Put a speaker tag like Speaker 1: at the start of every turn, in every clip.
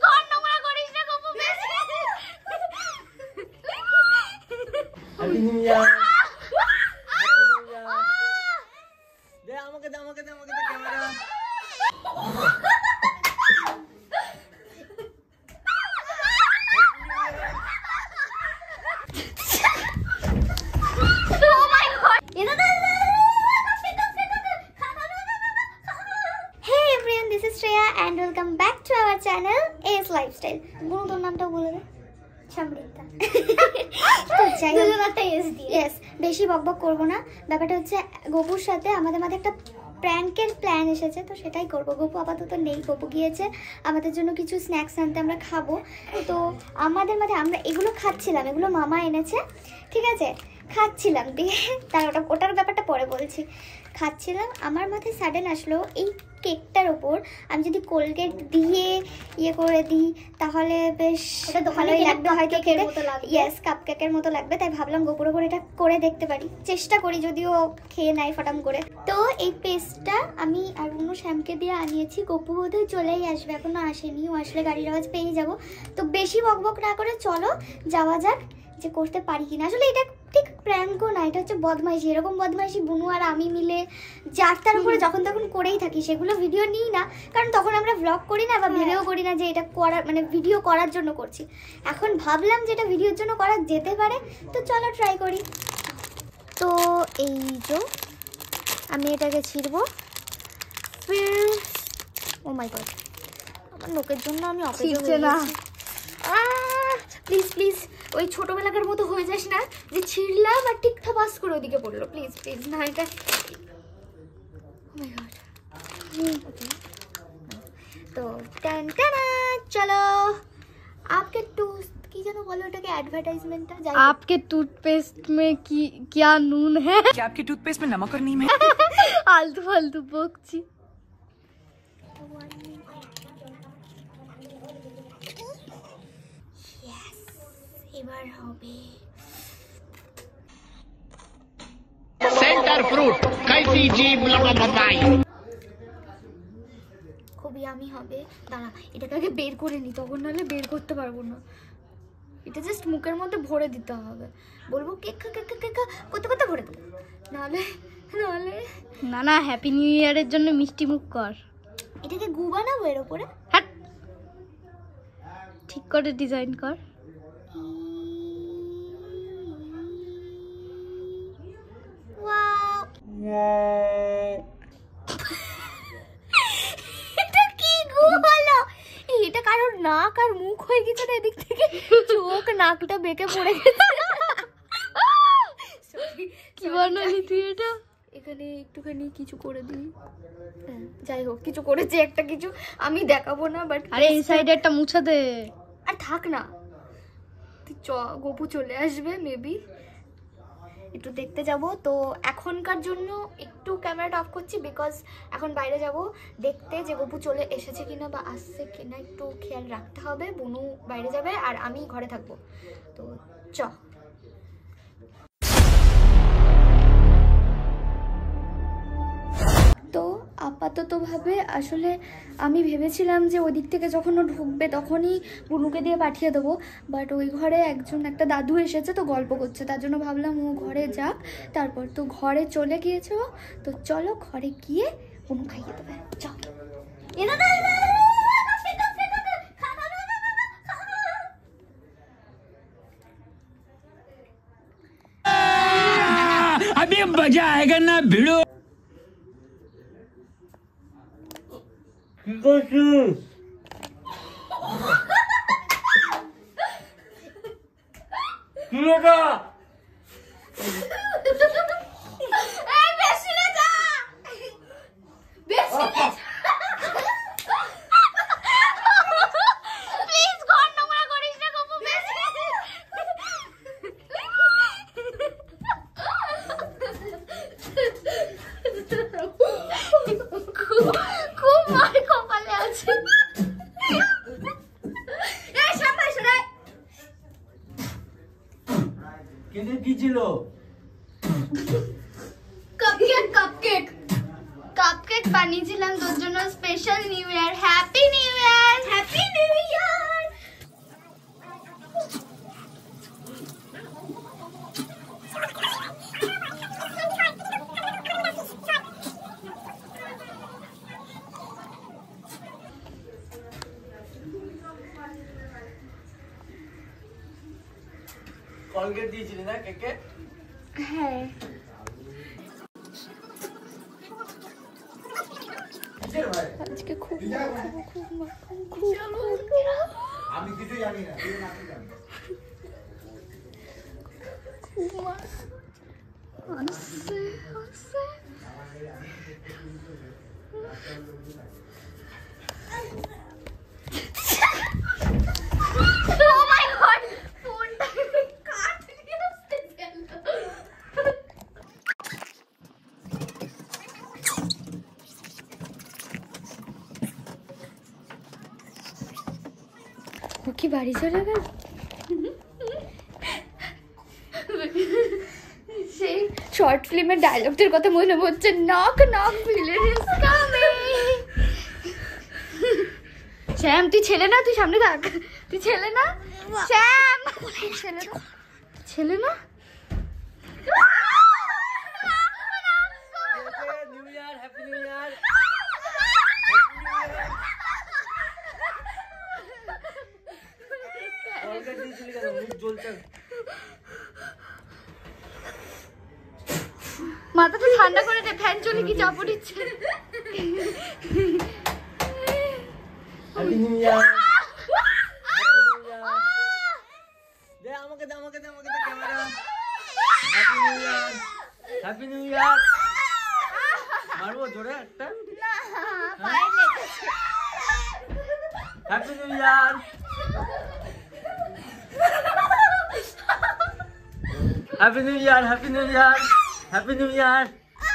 Speaker 1: ঘর নোংরা করিস না গপু বেশি।
Speaker 2: Happy new year. দে আমাকে camera.
Speaker 1: And welcome back to our channel AS Lifestyle. বুনু তোর নামটা বলে দে। সমৃদ্ধা। তো যাই হোক একটা এস দিয়ে। यस, বেশি বকবক করব না। ব্যাপারটা হচ্ছে গপুর সাথে আমাদের মাঝে একটা প্র্যাঙ্কের প্ল্যান এসেছে, তো সেটাই করব। গপু আপাতত নেই, গপু গিয়েছে আমাদের জন্য কিছু স্ন্যাক্স আনতে, আমরা খাবো। তো আমাদের মাঝে আমরা এগুলো খাচ্ছিলাম, এগুলো মামা এনেছে, ঠিক আছে? খাচ্ছিলাম, দিয়ে তার ওটার ব্যাপারটা পরে বলছি। খাচ্ছিলাম, আমার মাথায় সাডেন আসলো এই কেকটার ওপর আমি যদি কোলগেট দিয়ে ইয়ে করে দিই তাহলে বেশ ভালোই লাগবে, হয়তো খেতে। ইয়েস, কাপকেকের মতো লাগবে, তাই ভাবলাম গোপুর ওপর এটা করে দেখতে পারি, চেষ্টা করি, যদিও খেয়ে নাই ফটাম করে। তো এই পেস্টটা আমি আর অন্য শ্যামকে দিয়ে আনিয়েছি। গপু বোধহয় চলেই আসবে, এখনো আসেনি, ও আসলে গাড়ির আওয়াজ পেয়ে যাব। তো বেশি বকবক না করে চলো যাওয়া যাক, যে করতে পারি কিনা। আসলে এটা ঠিক প্র্যাঙ্কও না, এটা হচ্ছে বদমাইশি। এরকম বদমাইশি বুনু আর আমি মিলে যার তার উপরে যখন তখন করেই থাকি, সেগুলো ভিডিও নিই না, কারণ তখন আমরা ভ্লগ করি না বা ভিডিও করি না যে এটা করার মানে ভিডিও করার জন্য করছি। এখন ভাবলাম যে এটা ভিডিওর জন্য করা যেতে পারে, তো চলো ট্রাই করি। তো এই যে আমি এটাকে ছিড়বো, ও মাই গড, আমার লোকের জন্য আমি অপেক্ষা না। প্লিজ প্লিজ ওই ছোটবেলাকার মতো হয়ে যাস না যে ছিঁড়লাম আর ঠিক থাপাস করে ওদিকে পড়লো। প্লিজ প্লিজ না, এটা তো চলো। आपके टूथ की जानो बोलो এটাকে অ্যাডভার্টাইজমেন্টটা যাই।
Speaker 3: आपके टूथपेस्ट में क्या नून है?
Speaker 4: क्या आपके टूथपेस्ट में नमक और नीम है?
Speaker 3: आलतू फालतू बकছি।
Speaker 1: এবার হবে
Speaker 5: सेंटर फ्रूट कैसी जीभ लपलपाई,
Speaker 1: খুবই আমি হবে। দাঁড়া, এটাকে আগে বের করে নি, তখন নাহলে বের করতে পারবো না। এটা জাস্ট মুখের মধ্যে ভরে দিতে হবে, বলবো কেক খা কেক কেক করতে করতে ভরে দেবো, নাহলে নাহলে
Speaker 3: না না, হ্যাপি নিউ ইয়ারের জন্য মিষ্টি মুখ কর।
Speaker 1: এটাকে গু বানাবো এর উপরে।
Speaker 3: হ্যাঁ, ঠিক করে ডিজাইন কর।
Speaker 1: এটা কি গু হলো? এটা কারোর নাক আর মুখ হয়ে গেছে না, এদিক থেকে চোখ নাকটা বেঁকে পড়ে গেছে।
Speaker 3: কি বানালি তুই এটা?
Speaker 1: এখানে একটুখানি কিছু করে দিই, যাই হোক কিছু করেছি একটা, কিছু আমি দেখাবো না, বাট
Speaker 3: আরে এই সাইডে একটা মুছা দে।
Speaker 1: আর থাক না, তুই গপু চলে আসবে মেবি, একটু দেখতে যাব। তো এখনকার জন্য একটু ক্যামেরাটা অফ করছি, বিকজ এখন বাইরে যাব দেখতে যে গপু চলে এসেছে কিনা বা আসছে কিনা, একটু খেয়াল রাখতে হবে। বুনু বাইরে যাবে আর আমি ঘরে থাকবো, তো চ। তো আপাততভাবে আসলে আমি ভেবেছিলাম যে ওই দিক থেকে যখন ও ঢুকবে তখনই বুনুকে দিয়ে পাঠিয়ে দেবো, বাট ওই ঘরে একটা দাদু এসেছে, তো গল্প করছে, তার জন্য ভাবলাম ও ঘরে যাক। তারপর তো ঘরে চলে গিয়েছে ও, তো চলো ঘরে গিয়ে বুনু খাইয়ে দেবে। চল।
Speaker 4: अभी मजा आएगा ना भिड़ो।
Speaker 2: কি করছিস? কি এটা?
Speaker 1: খুব মার কপালে আছে।
Speaker 2: কেকে কি ছিল?
Speaker 1: কাপকেক বানিয়েছিলাম তোর জন্য special new year. Happy new year. Happy new year.
Speaker 2: Colgate দিয়েছিলি না কেকে?
Speaker 1: হ্যাঁ আজকে খুব
Speaker 2: আমি কিছু জানি না, তুই না কি জানি।
Speaker 1: ও কি বাড়ি চলে গেল? সেই শর্ট ফিল্মের ডায়লগটার কথা মনে হচ্ছে, knock knock villain is coming. Shyam তুই ছেলে না, তুই সামনে থাক। তুই ছেলে না শ্যাম, ছেলে না, ছেলে না।
Speaker 2: New year, happy new year. Colgate দিয়েছিলি কেন? মুখ জ্বলছে।
Speaker 1: মাথাটা ঠান্ডা করে দে, ফ্যান চলে কি চাপ দিচ্ছে।
Speaker 2: Happy new year. দে আমাকে দে, আমাকে দে, আমাকে দে camera. Happy new year, happy new year. মারবো জোরে একটা? Happy new year, happy new year, happy new year, happy new year,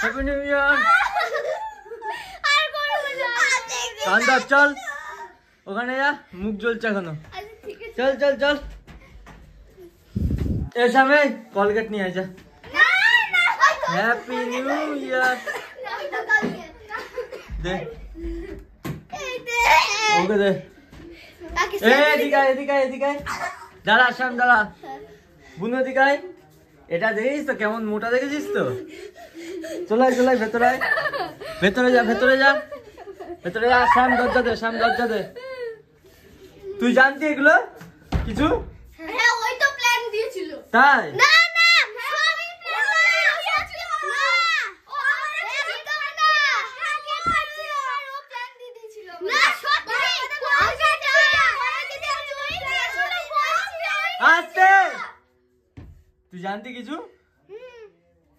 Speaker 2: happy new year. কান্দা চল ওখানে যা, মুখ জ্বলছে এখনো। চল চল চল, এর সামনে কলগেট নিয়ে আসা। Happy new year. দে ওকে দে। এদিকে আয়, এদিকে আয়, এদিকে আয়। দাঁড়া শ্যাম দাঁড়া। বুনু এদিকে আয়। এটা দেখেছিস তো কেমন মোটা, দেখেছিস তো? চলে চলে ভেতরে আয়, ভেতরে যা, ভেতরে যা, ভেতরে যা। শ্যাম দরজা দে, শ্যাম দরজা দে। তুই জানতি এগুলো কিছু?
Speaker 1: হ্যাঁ ওই তো প্ল্যান দিয়েছিল।
Speaker 2: তাই
Speaker 1: না না সবই প্ল্যান দিয়েছিল। না ও আরে ঠিক না, আগে খাচ্ছিল আর ও প্ল্যান দিয়ে দিয়েছিল। না সত্যি আগে যা আগে যা তুই
Speaker 2: আস্তে। তুই জানতি কিছু?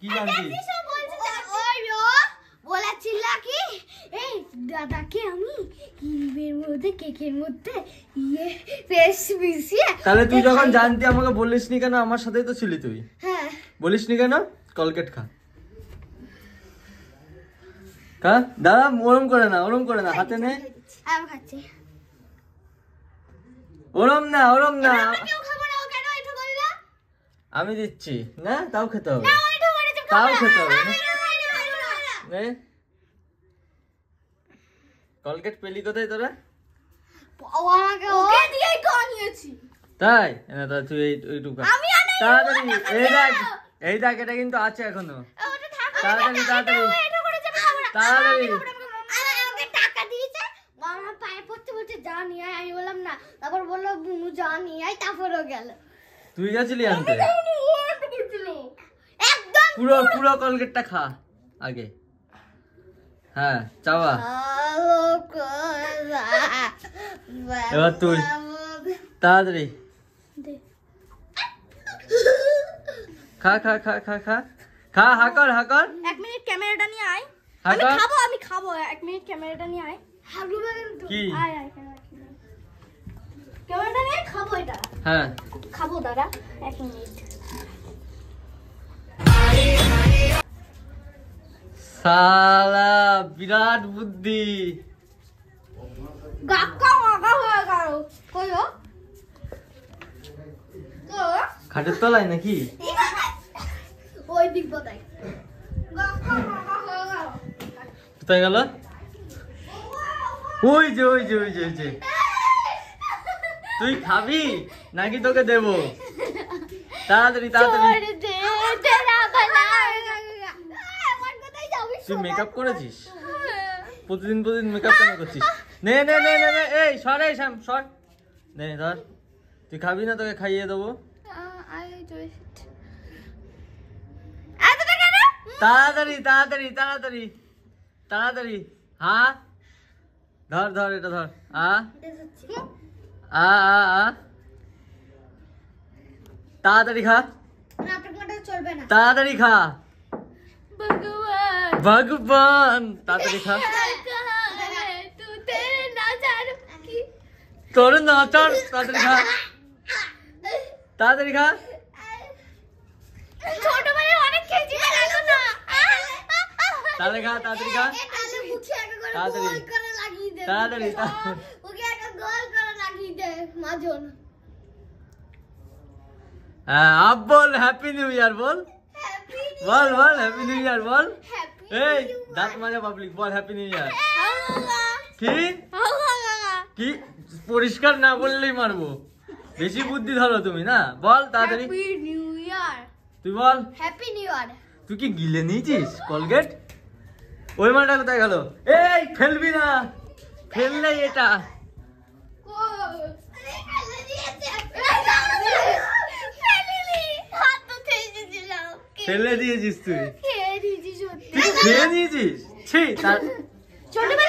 Speaker 2: কি জানতি?
Speaker 1: বলেছিল কি এই দাদাকে আমি ক্রিমের মধ্যে কেকের মধ্যে ইয়ে পেস্ট মিশিয়ে।
Speaker 2: তাহলে তুই যখন জানতি আমাকে বলিসনি কেন? আমার সাথেই তো ছিলি তুই।
Speaker 1: হ্যাঁ
Speaker 2: বলিসনি কেন? কলগেট খা, খা। দাদা ওরম করে না, ওরম করে না, হাতে নে।
Speaker 1: আমি খাচ্ছি।
Speaker 2: ওরম না, ওরম না।
Speaker 1: কেউ খাবো না, ও কেন এটা বললা?
Speaker 2: আমি দিচ্ছি না, তাও খেতে হবে,
Speaker 1: না এটা বলেছে
Speaker 2: তাও খেতে হবে।
Speaker 1: না।
Speaker 2: নে কলগেট পেলি কোথায় তোরা?
Speaker 1: ওকে দিয়েই তো আনিয়েছি।
Speaker 2: তাই না, তা তুই এইটুকু
Speaker 1: আমি আনাই
Speaker 2: তাড়াতাড়ি। এই দেখ, এই দেখ, এটা কিন্তু আছে এখনো।
Speaker 1: ওটা থাক।
Speaker 2: তাড়াতাড়ি তাড়াতাড়ি
Speaker 1: এটা করেছে আমি খাবো না।
Speaker 2: তাড়াতাড়ি।
Speaker 1: আমাকে টাকা দিয়েছে, আমার পায়ে পড়তে পড়তে যা নিয়ে আয়, আমি বললাম না। তারপর বললো বুনু যা নিয়ে আয়, তারপরও গেল।
Speaker 2: তুই গেছিলি আনতে?
Speaker 1: একদম
Speaker 2: পুরো পুরো কলগেটটা খা আগে। হ্যাঁ চাওয়া। এবার তুই তাড়াতাড়ি খা খা খা খা খা খা। হাকর হাকর,
Speaker 1: 1 মিনিট ক্যামেরাটা নিয়ে আয়।
Speaker 2: হাকর।
Speaker 1: আমি খাবো 1 মিনিট ক্যামেরাটা নিয়ে আয়।
Speaker 2: কি?
Speaker 1: আয় আয় ক্যামেরাটা নিয়ে খাবো এটা।
Speaker 2: হ্যাঁ
Speaker 1: খাবো দাদা 1 মিনিট।
Speaker 2: শালা বিরাট বুদ্ধি।
Speaker 1: গাক্কা মাগা হয়ে গেল। কইও তো
Speaker 2: খাটের তলায় নাকি?
Speaker 1: ওই দিক বতাই গাক্কা মাগা হয়ে গেল।
Speaker 2: কোথায় গেল? ওই যে ওই যে ওই যে ওই যে। তুই খাবি নাকি তোকে দেবো? তাড়াতাড়ি তাড়াতাড়ি। তুই মেকআপ করেছিস? প্রতিদিন প্রতিদিন মেকআপ কেন করছিস? নে নে নে নে নে, এই সর, এই শ্যাম সর। নে ধর, তুই খাবি না? তোকে খাইয়ে দেবো।
Speaker 3: I do it.
Speaker 1: এতটা কেন?
Speaker 2: তাড়াতাড়ি তাড়াতাড়ি তাড়াতাড়ি তাড়াতাড়ি। হ্যাঁ ধর ধর এটা ধর। আ আ আ আ তাড়াতাড়ি খা
Speaker 1: নাটক মাটা চলবে না।
Speaker 2: তাড়াতাড়ি খা।
Speaker 3: भगवान
Speaker 2: ভগবান তাড়াতাড়ি খা।
Speaker 3: कहाँ है तू तेरे नजर की
Speaker 2: তোর নাচার তাড়াতাড়ি খা তাড়াতাড়ি খা।
Speaker 1: ছোটবেলায় অনেক খেয়েছি না এখন না।
Speaker 2: তাড়াতাড়ি খা তাড়াতাড়ি খা
Speaker 1: তাহলে মুখে একটা করে
Speaker 2: তাড়াতাড়ি।
Speaker 1: গোল করে লাগিয়ে দে।
Speaker 2: তাড়াতাড়ি তাড়াতাড়ি।
Speaker 1: ওকে একটা গোল করে লাগিয়ে দে মাজন।
Speaker 2: হ্যাঁ আব বল হ্যাপি নিউ ইয়ার বল
Speaker 1: হ্যাপি
Speaker 2: বল বল হ্যাপি নিউ ইয়ার বল।
Speaker 1: হ্যাপি
Speaker 2: এই দাঁত মাজা পাবলিক বল হ্যাপি নিউ ইয়ার। কি কি পরিষ্কার না বললেই মারবো। বেশি বুদ্ধি ধরো তুমি না। বল তাড়াতাড়ি
Speaker 3: हैप्पी न्यू ईयर
Speaker 2: তুই বল।
Speaker 1: হ্যাপি নিউ ইয়ার।
Speaker 2: তুই কি গিলে নিয়েছিস কলগেট? ওই মালটা কোথায় গেল? এই ফেলবি না, ফেললে এটা ফেলে দিয়েছিস তুই। তুই খেয়ে নিয়েছিস? ছি তার
Speaker 1: ছোটবেলায়